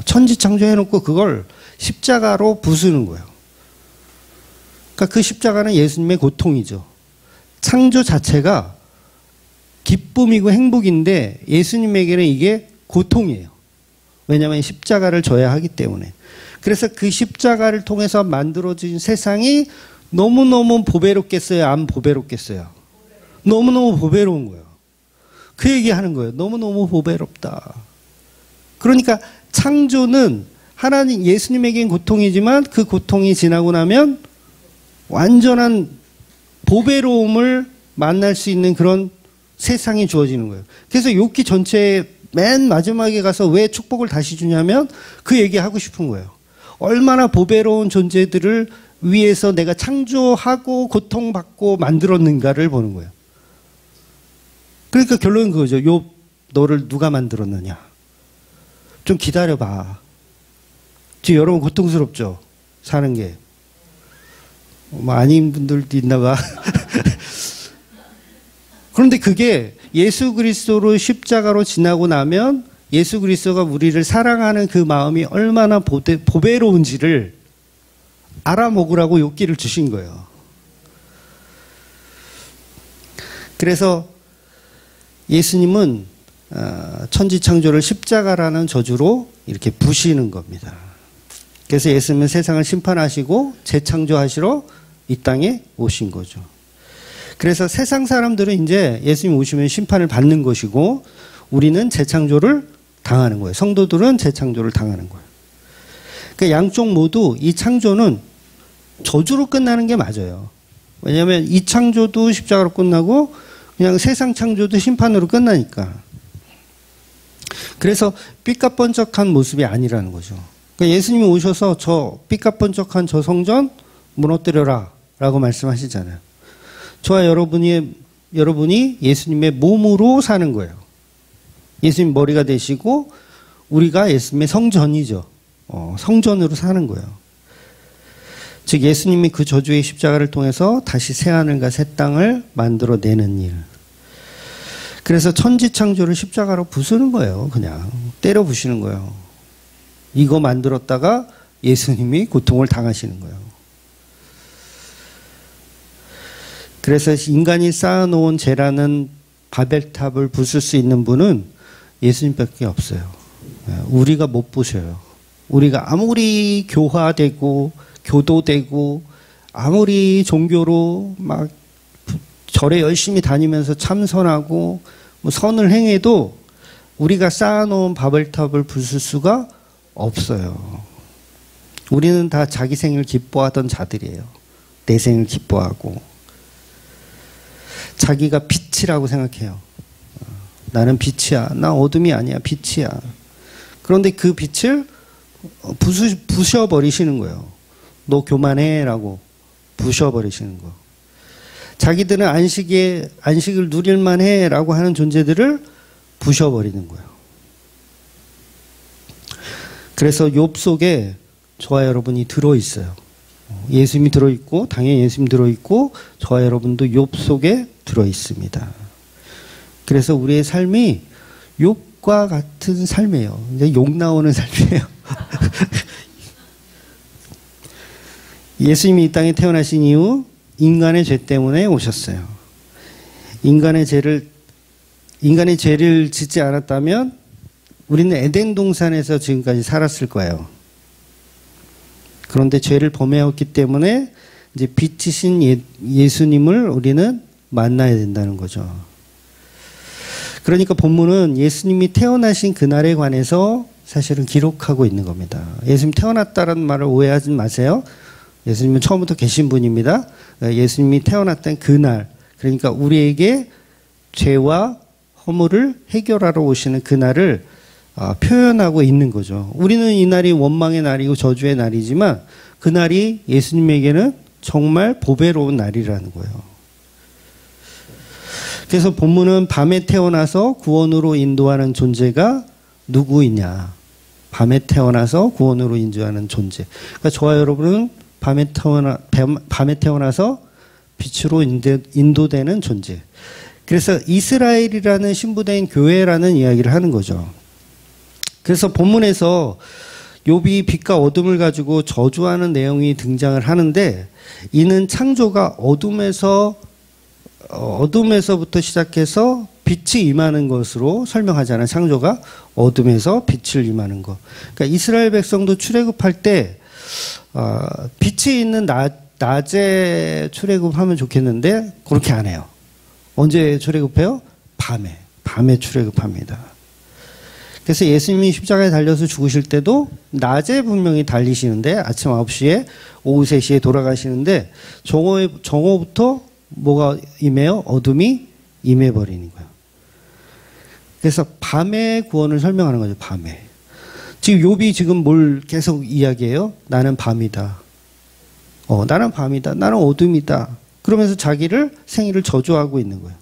[SPEAKER 1] 천지창조 해놓고 그걸 십자가로 부수는 거예요. 그러니까 그 십자가는 예수님의 고통이죠. 창조 자체가 기쁨이고 행복인데 예수님에게는 이게 고통이에요. 왜냐하면 십자가를 져야 하기 때문에. 그래서 그 십자가를 통해서 만들어진 세상이 너무너무 보배롭겠어요? 안 보배롭겠어요? 너무너무 보배로운 거예요. 그 얘기하는 거예요. 너무너무 보배롭다. 그러니까 창조는 하나님 예수님에겐 고통이지만 그 고통이 지나고 나면 완전한 보배로움을 만날 수 있는 그런 세상이 주어지는 거예요. 그래서 욥기 전체에 맨 마지막에 가서 왜 축복을 다시 주냐면 그 얘기하고 싶은 거예요. 얼마나 보배로운 존재들을 위해서 내가 창조하고 고통받고 만들었는가를 보는 거예요. 그러니까 결론은 그거죠. 욥 너를 누가 만들었느냐. 좀 기다려봐. 지금 여러분 고통스럽죠? 사는 게. 뭐 아닌 분들도 있나 봐. 그런데 그게 예수 그리스도로 십자가로 지나고 나면 예수 그리스도가 우리를 사랑하는 그 마음이 얼마나 보배로운지를 알아먹으라고 욥기를 주신 거예요. 그래서 예수님은 천지창조를 십자가라는 저주로 이렇게 부시는 겁니다. 그래서 예수님은 세상을 심판하시고 재창조하시러 이 땅에 오신 거죠. 그래서 세상 사람들은 이제 예수님 오시면 심판을 받는 것이고 우리는 재창조를 당하는 거예요. 성도들은 재창조를 당하는 거예요. 그러니까 양쪽 모두 이 창조는 저주로 끝나는 게 맞아요. 왜냐하면 이 창조도 십자가로 끝나고 그냥 세상 창조도 심판으로 끝나니까. 그래서 삐까뻔쩍한 모습이 아니라는 거죠. 그러니까 예수님이 오셔서 저 삐까뻔쩍한 저 성전 무너뜨려라 라고 말씀하시잖아요. 저와 여러분이 예수님의 몸으로 사는 거예요. 예수님 머리가 되시고 우리가 예수님의 성전이죠. 성전으로 사는 거예요. 즉 예수님이 그 저주의 십자가를 통해서 다시 새하늘과 새 땅을 만들어내는 일. 그래서 천지창조를 십자가로 부수는 거예요. 그냥 때려 부시는 거예요. 이거 만들었다가 예수님이 고통을 당하시는 거예요. 그래서 인간이 쌓아놓은 죄라는 바벨탑을 부술 수 있는 분은 예수님밖에 없어요. 우리가 못 부셔요. 우리가 아무리 교화되고 교도되고 아무리 종교로 막 절에 열심히 다니면서 참선하고 뭐 선을 행해도 우리가 쌓아놓은 바벨탑을 부술 수가 없어요. 우리는 다 자기 생을 기뻐하던 자들이에요. 내 생을 기뻐하고 자기가 빛이라고 생각해요. 나는 빛이야. 나 어둠이 아니야. 빛이야. 그런데 그 빛을 부셔버리시는 거예요. 너 교만해라고 부셔버리시는 거. 자기들은 안식을 누릴만 해라고 하는 존재들을 부셔버리는 거예요. 그래서 욥 속에 저와 여러분이 들어있어요. 예수님이 들어있고 당연히 예수님 들어있고 저와 여러분도 욥 속에 들어있습니다. 그래서 우리의 삶이 욥과 같은 삶이에요. 이제 욕 나오는 삶이에요. 예수님이 이 땅에 태어나신 이후 인간의 죄 때문에 오셨어요. 인간의 죄를 짓지 않았다면 우리는 에덴 동산에서 지금까지 살았을 거예요. 그런데 죄를 범해왔기 때문에 이제 빛이신 예수님을 우리는 만나야 된다는 거죠. 그러니까 본문은 예수님이 태어나신 그날에 관해서 사실은 기록하고 있는 겁니다. 예수님 태어났다는 말을 오해하지 마세요. 예수님은 처음부터 계신 분입니다. 예수님이 태어났던 그날, 그러니까 우리에게 죄와 허물을 해결하러 오시는 그날을 표현하고 있는 거죠. 우리는 이 날이 원망의 날이고 저주의 날이지만 그날이 예수님에게는 정말 보배로운 날이라는 거예요. 그래서 본문은 밤에 태어나서 구원으로 인도하는 존재가 누구이냐. 밤에 태어나서 구원으로 인도하는 존재. 그러니까 저와 여러분은 밤에 태어나서 빛으로 인도되는 존재. 그래서 이스라엘이라는 신부된 교회라는 이야기를 하는 거죠. 그래서 본문에서 욥이 빛과 어둠을 가지고 저주하는 내용이 등장을 하는데 이는 창조가 어둠에서부터 시작해서 빛이 임하는 것으로 설명하잖아요. 창조가 어둠에서 빛을 임하는 것. 그러니까 이스라엘 백성도 출애굽할 때 빛이 있는 낮에 출애굽하면 좋겠는데 그렇게 안 해요. 언제 출애굽해요? 밤에 출애굽합니다. 그래서 예수님이 십자가에 달려서 죽으실 때도 낮에 분명히 달리시는데 아침 9시에 오후 3시에 돌아가시는데 정오부터 뭐가 임해요? 어둠이 임해버리는 거예요. 그래서 밤의 구원을 설명하는 거죠. 밤에. 지금 욥이 지금 뭘 계속 이야기해요? 나는 밤이다. 나는 밤이다. 나는 어둠이다. 그러면서 자기를 생일을 저주하고 있는 거예요.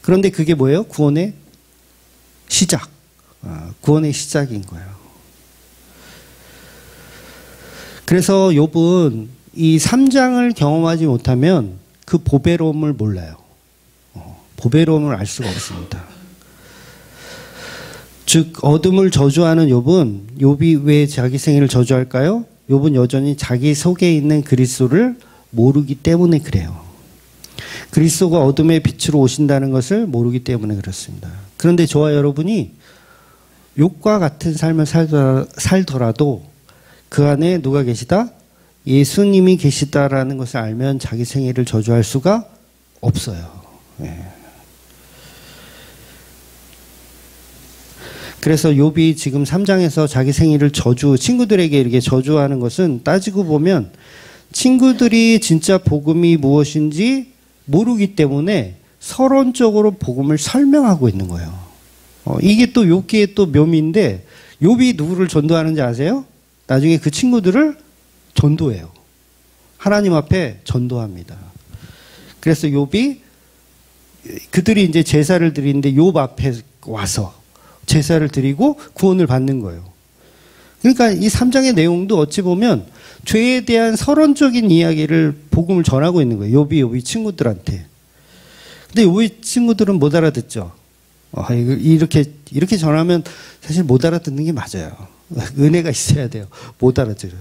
[SPEAKER 1] 그런데 그게 뭐예요? 구원의 시작. 구원의 시작인 거예요. 그래서 욥은 이 3장을 경험하지 못하면 그 보배로움을 몰라요. 보배로움을 알 수가 없습니다. 즉 어둠을 저주하는 욥이 왜 자기 생일을 저주할까요? 욥은 여전히 자기 속에 있는 그리스도를 모르기 때문에 그래요. 그리스도가 어둠의 빛으로 오신다는 것을 모르기 때문에 그렇습니다. 그런데 저와 여러분이 욥과 같은 삶을 살더라도 그 안에 누가 계시다? 예수님이 계시다라는 것을 알면 자기 생애를 저주할 수가 없어요. 네. 그래서 욥이 지금 3장에서 자기 생일을 친구들에게 이렇게 저주하는 것은 따지고 보면 친구들이 진짜 복음이 무엇인지 모르기 때문에 서론적으로 복음을 설명하고 있는 거예요. 이게 또 욥기의 또 묘미인데 욥이 누구를 전도하는지 아세요? 나중에 그 친구들을 전도해요. 하나님 앞에 전도합니다. 그래서 욥이 그들이 이제 제사를 드리는데 욥 앞에 와서 제사를 드리고 구원을 받는 거예요. 그러니까 이 3장의 내용도 어찌 보면 죄에 대한 서론적인 이야기를 복음을 전하고 있는 거예요. 욥이 친구들한테. 근데 욥의 친구들은 못 알아듣죠. 이렇게 전하면 사실 못 알아듣는 게 맞아요. 은혜가 있어야 돼요. 못 알아들어요.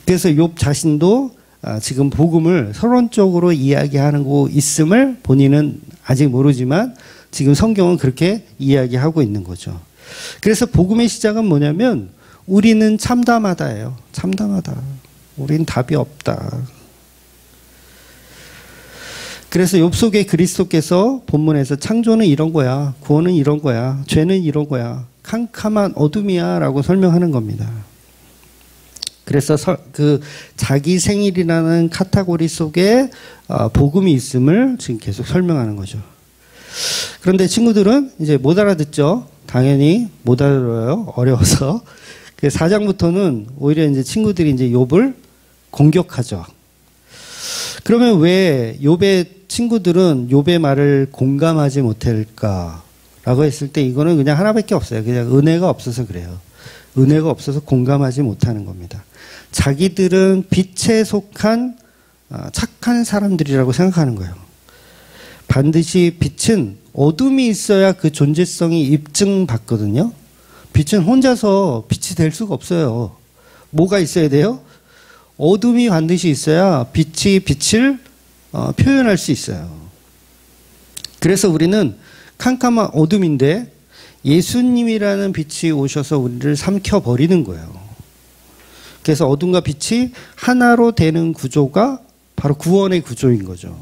[SPEAKER 1] 그래서 욥 자신도 지금 복음을 서론적으로 이야기하는 거 있음을 본인은 아직 모르지만 지금 성경은 그렇게 이야기하고 있는 거죠. 그래서 복음의 시작은 뭐냐면 우리는 참담하다예요. 참담하다. 우린 답이 없다. 그래서 욥 속에 그리스도께서 본문에서 창조는 이런 거야, 구원은 이런 거야, 죄는 이런 거야, 캄캄한 어둠이야 라고 설명하는 겁니다. 그래서 그 자기 생일이라는 카테고리 속에 복음이 있음을 지금 계속 설명하는 거죠. 그런데 친구들은 이제 못 알아듣죠. 당연히 못 알아들어요. 어려워서. 그 4장부터는 오히려 이제 친구들이 이제 욥을 공격하죠. 그러면 왜 욥의 친구들은 욥의 말을 공감하지 못할까라고 했을 때 이거는 그냥 하나밖에 없어요. 그냥 은혜가 없어서 그래요. 은혜가 없어서 공감하지 못하는 겁니다. 자기들은 빛에 속한 착한 사람들이라고 생각하는 거예요. 반드시 빛은 어둠이 있어야 그 존재성이 입증받거든요. 빛은 혼자서 빛이 될 수가 없어요. 뭐가 있어야 돼요? 어둠이 반드시 있어야 빛이 빛을 표현할 수 있어요. 그래서 우리는 캄캄한 어둠인데 예수님이라는 빛이 오셔서 우리를 삼켜버리는 거예요. 그래서 어둠과 빛이 하나로 되는 구조가 바로 구원의 구조인 거죠.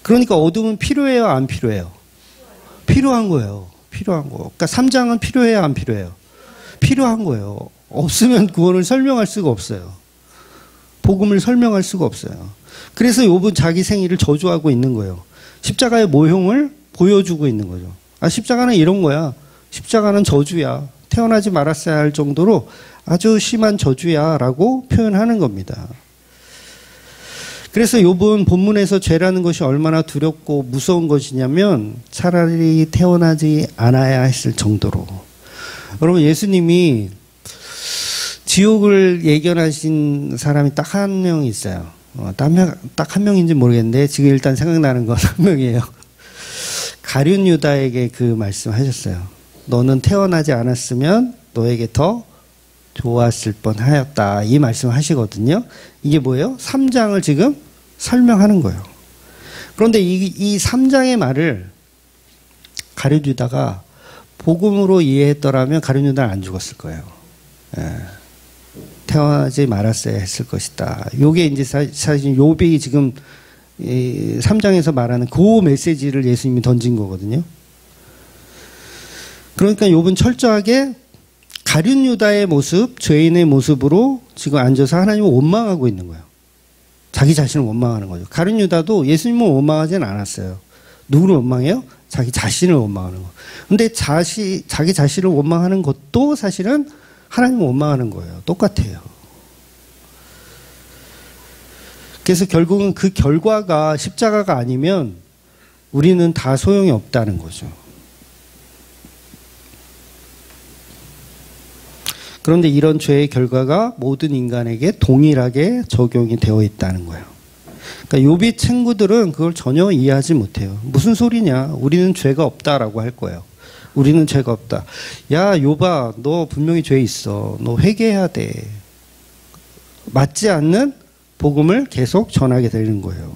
[SPEAKER 1] 그러니까 어둠은 필요해요, 안 필요해요? 필요한 거예요. 필요한 거. 그러니까 3장은 필요해요, 안 필요해요? 필요한 거예요. 없으면 구원을 설명할 수가 없어요. 복음을 설명할 수가 없어요. 그래서 욥은 자기 생일을 저주하고 있는 거예요. 십자가의 모형을 보여주고 있는 거죠. 십자가는 이런 거야. 십자가는 저주야. 태어나지 말았어야 할 정도로 아주 심한 저주야 라고 표현하는 겁니다. 그래서 욥은 본문에서 죄라는 것이 얼마나 두렵고 무서운 것이냐면 차라리 태어나지 않아야 했을 정도로. 여러분, 예수님이 지옥을 예견하신 사람이 딱 한 명 있어요. 딱 한 명인지 모르겠는데 지금 일단 생각나는 건 한 명이에요. 가룟 유다에게 그 말씀하셨어요. 너는 태어나지 않았으면 너에게 더 좋았을 뻔하였다. 이 말씀을 하시거든요. 이게 뭐예요? 3장을 지금 설명하는 거예요. 그런데 이 3장의 말을 가룟 유다가 복음으로 이해했더라면 가룟 유다는 안 죽었을 거예요. 태어나지 말았어야 했을 것이다. 요게 이제 사실 욥이 지금 3장에서 말하는 그 메시지를 예수님이 던진 거거든요. 그러니까 욥은 철저하게 가룟 유다의 모습, 죄인의 모습으로 지금 앉아서 하나님을 원망하고 있는 거예요. 자기 자신을 원망하는 거죠. 가룟 유다도 예수님을 원망하지는 않았어요. 누구를 원망해요? 자기 자신을 원망하는 거. 근데 자기 자신을 원망하는 것도 사실은 하나님을 원망하는 거예요. 똑같아요. 그래서 결국은 그 결과가 십자가가 아니면 우리는 다 소용이 없다는 거죠. 그런데 이런 죄의 결과가 모든 인간에게 동일하게 적용이 되어 있다는 거예요. 그러니까 욥의 친구들은 그걸 전혀 이해하지 못해요. 무슨 소리냐? 우리는 죄가 없다라고 할 거예요. 우리는 죄가 없다. 야, 욥아, 너 분명히 죄 있어. 너 회개해야 돼. 맞지 않는 복음을 계속 전하게 되는 거예요.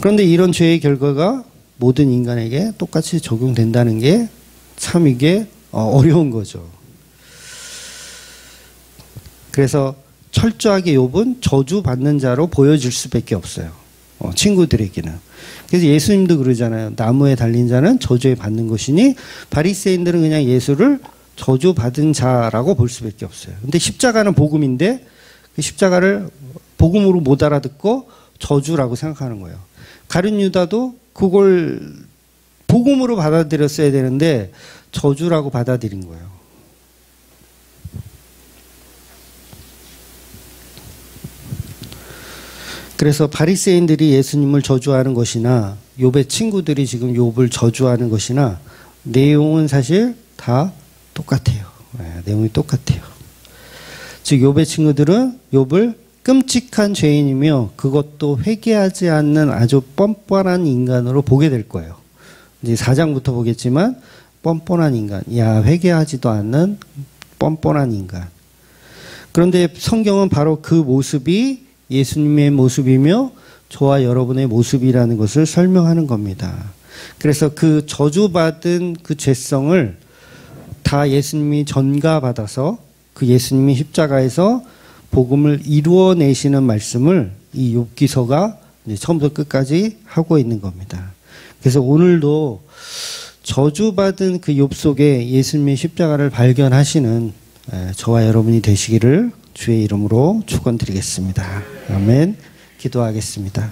[SPEAKER 1] 그런데 이런 죄의 결과가 모든 인간에게 똑같이 적용된다는 게 참 이게 어려운 거죠. 그래서 철저하게 욥은 저주받는 자로 보여질 수밖에 없어요. 친구들에게는. 그래서 예수님도 그러잖아요. 나무에 달린 자는 저주에 받는 것이니 바리새인들은 그냥 예수를 저주받은 자라고 볼 수밖에 없어요. 근데 십자가는 복음인데 그 십자가를 복음으로 못 알아듣고 저주라고 생각하는 거예요. 가룟 유다도 그걸 복음으로 받아들였어야 되는데 저주라고 받아들인 거예요. 그래서 바리새인들이 예수님을 저주하는 것이나 욥의 친구들이 지금 욥을 저주하는 것이나 내용은 사실 다 똑같아요. 내용이 똑같아요. 즉 욥의 친구들은 욥을 끔찍한 죄인이며 그것도 회개하지 않는 아주 뻔뻔한 인간으로 보게 될 거예요. 이제 4장부터 보겠지만 뻔뻔한 인간, 회개하지도 않는 뻔뻔한 인간. 그런데 성경은 바로 그 모습이 예수님의 모습이며 저와 여러분의 모습이라는 것을 설명하는 겁니다. 그래서 그 저주받은 그 죄성을 다 예수님이 전가받아서 그 예수님이 십자가에서 복음을 이루어내시는 말씀을 이 욥기서가 이제 처음부터 끝까지 하고 있는 겁니다. 그래서 오늘도 저주받은 그 욥 속에 예수님의 십자가를 발견하시는 저와 여러분이 되시기를 주의 이름으로 축원드리겠습니다. 아멘. 기도하겠습니다.